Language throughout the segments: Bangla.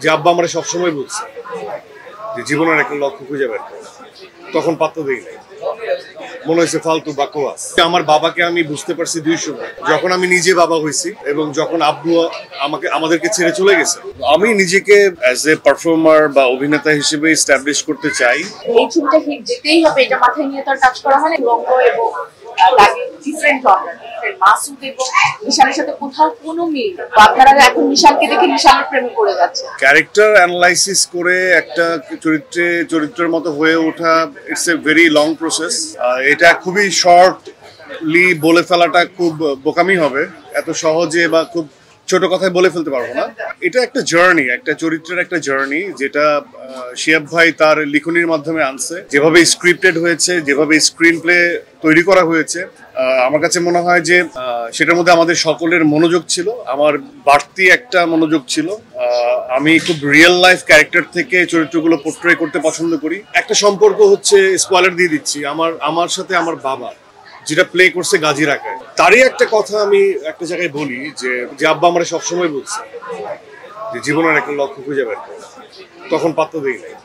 যে আব্বা আমরা সবসময় বলছে যে জীবনের একটা লক্ষ্য খুঁজে বের করো, তখন পাত্তা দিই নাই, মনে হয়েছে ফালতু বাকওয়াস। আমার বাবাকে আমি বুঝতে পারছি দুই সময়, যখন আমি নিজে বাবা হয়েছি এবং যখন আব্বু আমাদেরকে ছেড়ে চলে গেছে। আমি নিজেকে অ্যাজ এ পারফর্মার বা অভিনেতা হিসেবে এস্টাবলিশ করতে চাই। এই ছবিটা হিট যেতেই হবে এটা মাথায় নিয়ে তার কাজ করা হয় না। রঙ্গ এবং ডিফারেন্ট জনরার, মাসুদ এবং নিশানের সাথে কোথাও কোনো মিল, আপনারা এখন নিশানকে দেখে নিশানের প্রেমে পড়ে যাচ্ছে। ক্যারেক্টার অ্যানালাইসিস করে একটা চরিত্রের মতো হয়ে ওঠা, it's a very long process. এটা খুবই শর্টলি বলে ফেলাটা খুব বোকামি হবে, এত সহজে বা খুব ছোট কথায় বলে ফেলতে পারবো না। এটা একটা জার্নি, একটা চরিত্রের একটা জার্নি, যেটা শিহাব ভাই তার লিখনির মাধ্যমে আনছে। যেভাবে স্ক্রিপ্টেড হয়েছে, যেভাবে স্ক্রিন প্লে তৈরি করা হয়েছে, আমার কাছে মনে হয় যে সেটার মধ্যে আমাদের সকলের মনোযোগ ছিল, আমার বাড়তি একটা মনোযোগ ছিল। আমি খুব রিয়েল লাইফ ক্যারেক্টার থেকে চরিত্রগুলো পোর্ট্রে করতে পছন্দ করি। একটা সম্পর্ক হচ্ছে, স্পয়লার দিয়ে দিচ্ছি, আমার সাথে আমার বাবা যেটা প্লে করছে গাজী রাকায়, তারই একটা কথা আমি একটা জায়গায় বলি যে আব্বা আমরা সবসময় বলছে যে জীবনের একটা লক্ষ্য খুঁজে বের করো, তখন পাত্তা দিই নাই,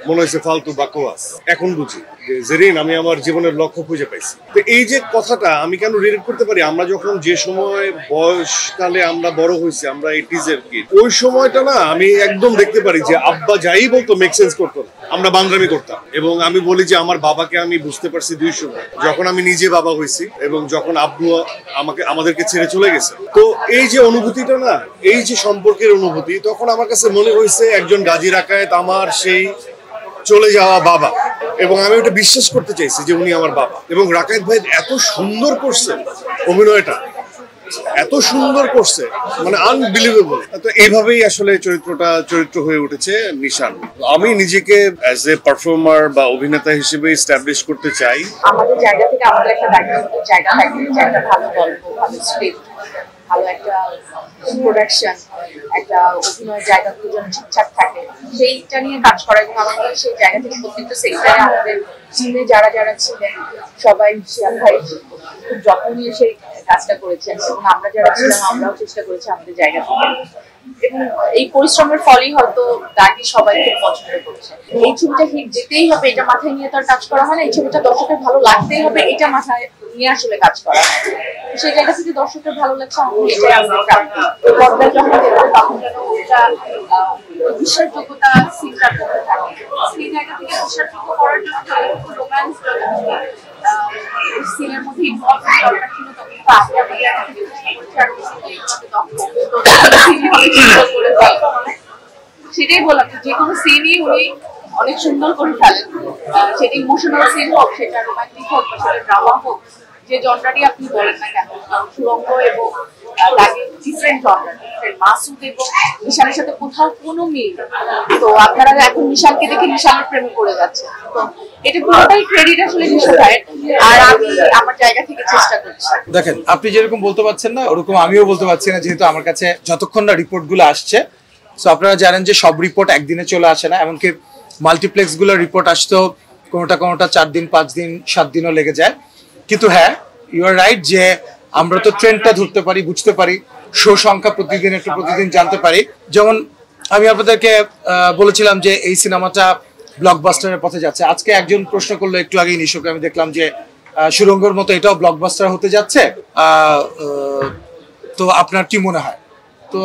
মনে হয়েছে ফালতু বাকওয়াস। এখন বুঝি যে জেরিন আমি আমার জীবনের লক্ষ্য খুঁজে পাইছি। তো এই যে কথাটা আমি কেন রিলেট করতে পারি, আমরা যখন যে সময় বয়সকালে আমরা বড় হয়েছি, আমরা 80s এর কিড, ওই সময়টা না আমি একদম দেখতে পারি যে আব্বা যাই বলতো মেক সেন্স করতো না, আমরা বান্দরামি করতাম। এবং আমি বলি যে আমার বাবাকে আমি বুঝতে পারছি দুই সময়, যখন আমি নিজে বাবা হয়েছি এবং যখন আব্বু আমাদেরকে ছেড়ে চলে গেছে। তো এই যে অনুভূতিটা না, এই যে সম্পর্কের অনুভূতি, তখন আমার কাছে মনে হয়েছে একজন গাজী রাকায়েত আমার সেই চলে যাওয়া বাবা, এবং আমি ওটা বিশ্বাস করতে চাইছি যে উনি আমার বাবা। এবং রাকায়েত ভাই এত সুন্দর করছে অভিনয়টা, এত সুন্দর করছে, মানে আনবিলিভেবল। তো এইভাবেই আসলে চরিত্র হয়ে উঠেছে নিশান। আমি নিজেকে অ্যাজ এ পারফর্মার বা অভিনেতা হিসেবে এস্টাবলিশ করতে চাই। আমাদের জায়গা থেকে আমাদের একটা দায়িত্ব জায়গা থাকে যে একটা ভালো গল্প, ভালো স্ক্রিপ্ট, ভালো একটা প্রোডাকশন, একটা অভিনয়ের জায়গাগুলো যেন ঠিকঠাক থাকে, সেইটা নিয়ে কাজ করা। এবং আমাদের সেই জায়গা থেকে প্রত্যেকটা সেক্টরে আমাদের টিমে যারা ছিলেন সবাই শিহাব ভাই খুব যত্ন নিয়ে সেই কাজটা করেছেন, এবং আমরা যারা ছিলাম আমরাও চেষ্টা করেছি আমাদের জায়গা থেকে। এবং এই পরিশ্রমের ফলেই হয়তো দাগি সবাই খুব পছন্দ করেছে। এই ছবিটা হিট যেতেই হবে এটা মাথায় নিয়ে তার কাজ করা হয় না। এই ছবিটা দর্শকের ভালো লাগতেই হবে এটা মাথায় নিয়ে আসলে কাজ করা হয়। সেই জায়গা থেকে দর্শকের ভালো লাগছে, এটাই আমাদের প্রাপ্তি। পর্দায় যখন বেরোবে তখন যেন এটা বিশ্বাসযোগ্যতা সিনটা করতে থাকে, সেই জায়গা থেকে বিশ্বাসযোগ্য করার জন্য যতটুকু রোম্যান্স, সিনের মধ্যে ইনভলভ দরকার ছিল, তখন সেটাই বললাম, যে কোনো সিনই উনি অনেক সুন্দর করে ফেলেন। সেটা ইমোশনাল সিন হোক, সেটা রোমান্টিক হোক, বা সেটা ড্রামা হোক, যে জনরারই আপনি বলেন না কেন। সুরঙ্গ এবং ডিফারেন্ট জনরার, মাসুদ এবং নিশানের সাথে কোথাও কোনো মিল, তো আপনারা এখন নিশানকে দেখে নিশানের প্রেমে পড়ে যাচ্ছে। তো এটা পুরোটাই ক্রেডিট আসলে নিশান ভাইয়ের, আর আমি আমার জায়গা থেকে চেষ্টা করছি। দেখেন, আপনি যেরকম বলতে পারছেন না, ওরকম আমিও বলতে পারছি না, যেহেতু আমার কাছে যতক্ষণ না রিপোর্ট গুলো আসছে। তো আপনারা জানেন যে সব রিপোর্ট একদিনে চলে আসে না, এমনকি মাল্টিপ্লেক্স গুলোর রিপোর্ট আসতেও কোনোটা 4 দিন, 5 দিন, 7 দিনও লেগে যায়। কিন্তু হ্যাঁ, ইউ আর রাইট যে আমরা তো ট্রেন্ডটা ধরতে পারি, বুঝতে পারি, শো সংখ্যা প্রতিদিন জানতে পারি। যেমন আমি আপনাদেরকে বলেছিলাম যে এই সিনেমাটা ব্লকবাস্টারের পথে যাচ্ছে। আজকে একজন প্রশ্ন করলো একটু আগেই নিশোকে, আমি দেখলাম যে সুরঙ্গের মতো এটাও ব্লকবাস্টার হতে যাচ্ছে। তো আপনার কি মনে হয়? তো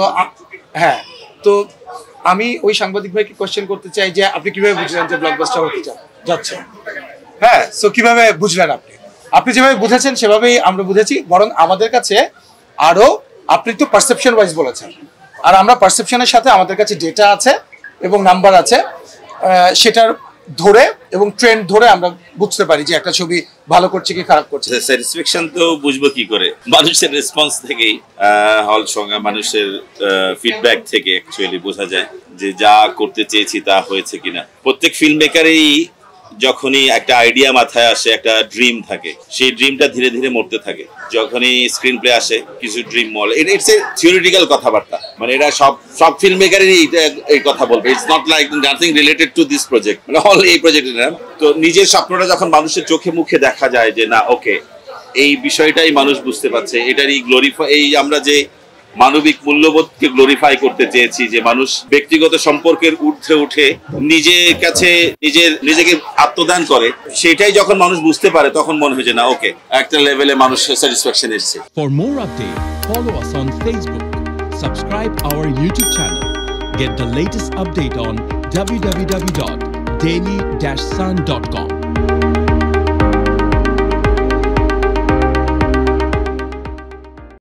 হ্যাঁ, তো আমি ওই সাংবাদিক ভাইকে কোশ্চেন করতে চাই যে আপনি কিভাবে বুঝলেন যে ব্লকবাস্টার হতে যাচ্ছে? হ্যাঁ, সো কিভাবে বুঝলেন আপনি যেভাবে বুঝেছেন সেভাবেই আমরা বুঝেছি, বরং আমাদের কাছে আরো, আপনি তো পারসেপশন ওয়াইজ বলেছেন, আর আমরা পারসেপশনের সাথে আমাদের কাছে ডেটা আছে এবং নাম্বার আছে, সেটার ধরে এবং ট্রেন্ড ধরে আমরা বুঝতে পারি যে একটা ছবি ভালো করছে কি খারাপ করছে। স্যাটিসফ্যাকশন তো বুঝবো কি করে? মানুষের রেসপন্স থেকেই, হল সংখ্যা, মানুষের ফিডব্যাক থেকে অ্যাকচুয়ালি বোঝা যায় যে যা করতে চেয়েছি তা হয়েছে কিনা। প্রত্যেক ফিল্ম মেকারই যখনই একটা আইডিয়া মাথায় আসে, একটা ড্রিম থাকে, সেই ড্রিমটা ধীরে ধীরে মরতে থাকে। যখনই স্ক্রিন প্লে আসে, কিছু dream mall, it's a theoretical কথাবার্তা, মানে এটা সব ফিল্ম মেকারেরই এই কথা বলবে। It's not like nothing related to this project, মানে হল এই প্রজেক্টের নাম। তো নিজের স্বপ্নটা যখন মানুষের চোখে মুখে দেখা যায় যে না, ওকে, এই বিষয়টাই মানুষ বুঝতে পারছে, এটারই গ্লোরিফাই, এই আমরা যে মানবিক মূল্যবোধকে গ্লোরিফাই করতে চেয়েছি, যে মানুষ ব্যক্তিগত সম্পর্কের ঊর্ধ্বে উঠে নিজের কাছে নিজেকে আত্মদান করে, সেটাই যখন মানুষ বুঝতে পারে তখন মনে হয় যে না ওকে একটা লেভেলে মানুষ স্যাটিসফ্যাকশন এসছে। For more updates, follow us on Facebook, subscribe our YouTube channel, get the latest update on www.daily-sun.com.